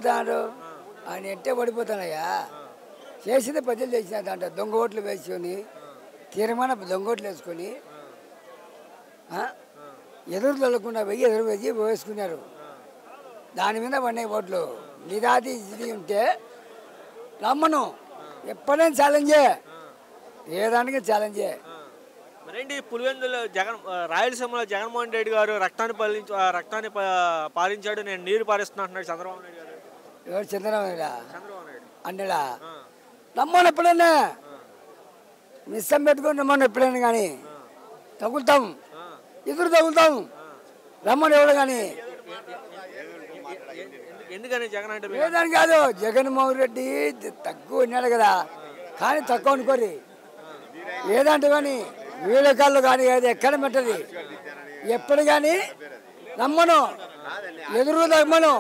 ఓడిపోతాడు ఆయన ఎట్టే ఓడిపోతానయ్యా చేసింది ప్రజలు చేసిన దాంట్లో దొంగ ఓట్లు వేసుకొని తీర్మానం దొంగ ఓట్లు వేసుకొని ఎదురు తొలగకుండా వెయ్యి ఎదురు వేసి వేసుకున్నారు దాని మీద పడినాయి ఓట్లు నిదాది ఇది ఉంటే రమ్మను ఎప్పుడైనా ఛాలెంజే ఏ దానికి ఛాలెంజే మరేంటి పులివెందులో రాయలసీమలో జగన్మోహన్ రెడ్డి గారు రక్తాన్ని పారించాడు నేను నీరు పారిస్తున్నా అంటున్నాడు చంద్రబాబు నాయుడు గారు ఎవరు చంద్రబాబు నాయుడు అన్నడా రమ్మను ఎప్పుడైనా మిస్సం పెట్టుకొని రమ్మను ఎప్పుడైనా కానీ తగులుతాం ఎదురు తగులుతాం రమ్మను ఎవడు కానీ ఎందుకని జగన్ అంటే లేదని కాదు జగన్మోహన్ రెడ్డి తక్కువ ఉన్నాడు కదా కానీ తక్కువ అనుకోరి ఏదంటే కానీ వీడియో కాళ్ళు కానీ అది ఎక్కడ పెట్టది ఎప్పుడు కానీ రమ్మను ఎదురు రమ్మను